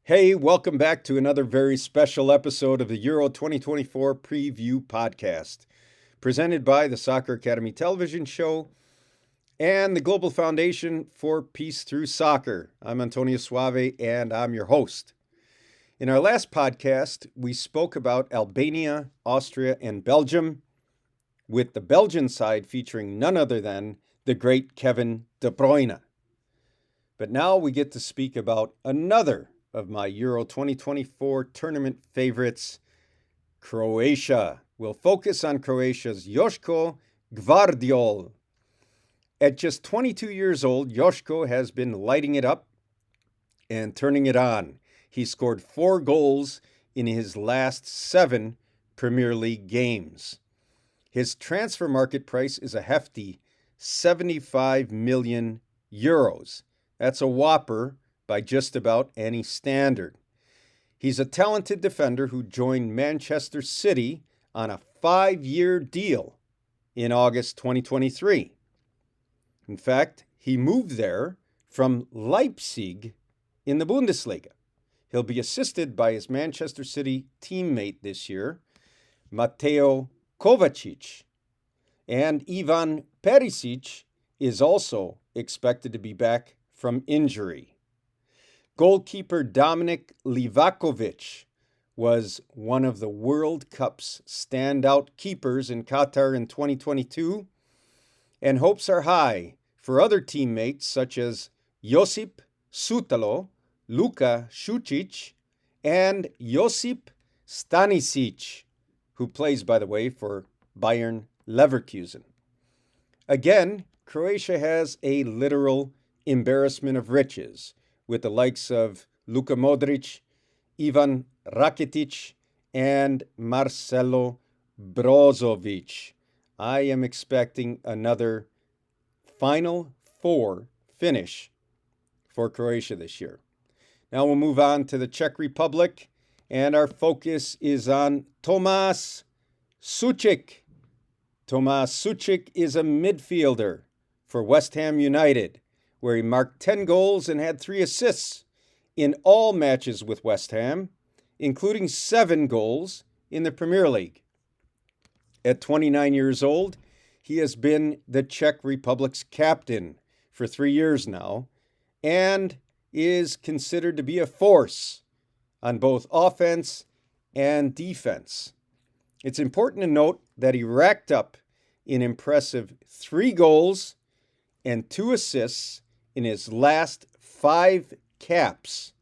Hey, welcome back to another very special episode of the Euro 2024 Preview Podcast, presented by the Soccer Academy television show and the Global Foundation for Peace Through Soccer. I'm Antonio Suave, and I'm your host. In our last podcast, we spoke about Albania, Austria, and Belgium, with the Belgian side featuring none other than the great Kevin De Bruyne. But now we get to speak about another of my Euro 2024 tournament favorites, Croatia. We'll focus on Croatia's Joško Gvardiol. At just 22 years old, Joško has been lighting it up and turning it on. He scored 4 goals in his last 7 Premier League games. His transfer market price is a hefty 75 million euros. That's a whopper by just about any standard. He's a talented defender who joined Manchester City on a 5-year deal in August 2023. In fact, he moved there from Leipzig in the Bundesliga. He'll be assisted by his Manchester City teammate this year, Mateo Kovacic. And Ivan Perisic is also expected to be back from injury. Goalkeeper Dominik Livakovic was one of the World Cup's standout keepers in Qatar in 2022, and hopes are high for other teammates such as Josip Sutalo, Luka Šučić, and Josip Stanisic, who plays, by the way, for Bayern Leverkusen. Again, Croatia has a literal embarrassment of riches, with the likes of Luka Modric, Ivan Rakitic, and Marcelo Brozovic. I am expecting another Final Four finish for Croatia this year. Now we'll move on to the Czech Republic, and our focus is on Tomáš Souček. Tomáš Souček is a midfielder for West Ham United, where he marked 10 goals and had 3 assists in all matches with West Ham, including 7 goals in the Premier League. At 29 years old, he has been the Czech Republic's captain for 3 years now and is considered to be a force on both offense and defense. It's important to note that he racked up an impressive 3 goals and 2 assists in his last 5 caps,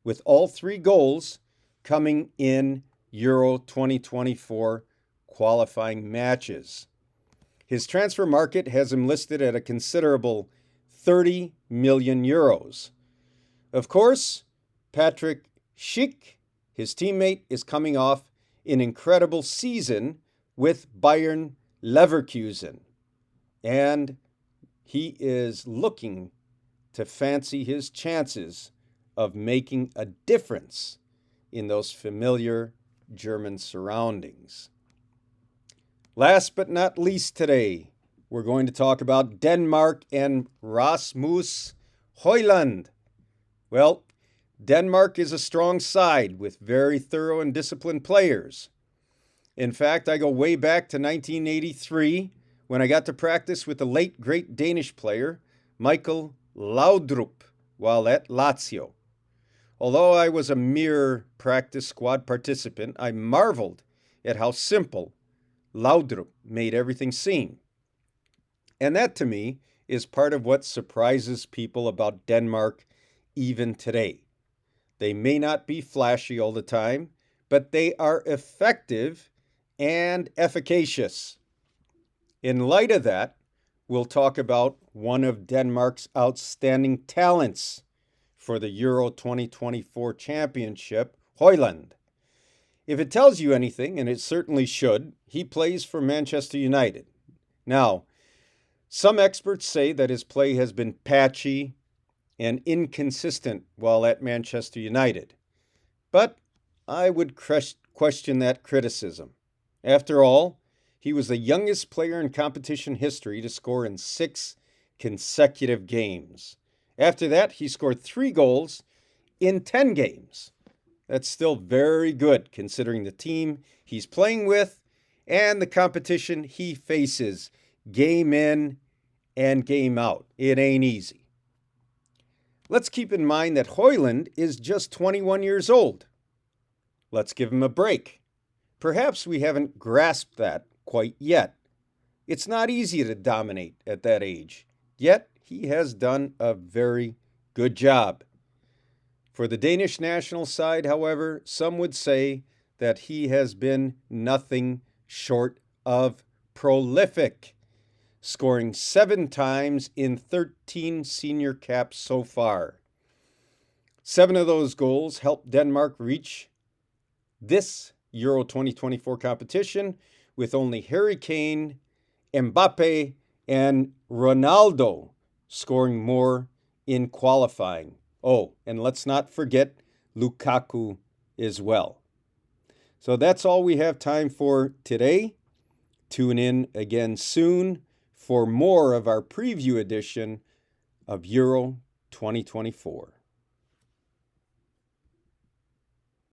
with all 3 goals coming in Euro 2024 qualifying matches. His transfer market has him listed at a considerable 30 million euros. Of course, Patrick Schick, his teammate, is coming off an incredible season with Bayern Leverkusen, and he is looking to fancy his chances of making a difference in those familiar German surroundings. Last but not least today, we're going to talk about Denmark and Rasmus Højlund. Well, Denmark is a strong side with very thorough and disciplined players. In fact, I go way back to 1983 when I got to practice with the late great Danish player Michael Laudrup while at Lazio. Although I was a mere practice squad participant, I marveled at how simple Laudrup made everything seem. And that, to me, is part of what surprises people about Denmark even today. They may not be flashy all the time, but they are effective and efficacious. In light of that, we'll talk about one of Denmark's outstanding talents for the Euro 2024 championship, Højlund. If it tells you anything, and it certainly should, he plays for Manchester United. Now, some experts say that his play has been patchy and inconsistent while at Manchester United, but I would question that criticism. After all, he was the youngest player in competition history to score in 6 consecutive games. After that, he scored 3 goals in 10 games. That's still very good considering the team he's playing with and the competition he faces game in and game out. It ain't easy. Let's keep in mind that Højlund is just 21 years old. Let's give him a break. Perhaps we haven't grasped that quite yet. It's not easy to dominate at that age, yet he has done a very good job. For the Danish national side, however, some would say that he has been nothing short of prolific, scoring 7 times in 13 senior caps so far. 7 of those goals helped Denmark reach this Euro 2024 competition with only Harry Kane, Mbappe, and Ronaldo scoring more in qualifying. Oh, and let's not forget Lukaku as well. So that's all we have time for today. Tune in again soon for more of our preview edition of Euro 2024.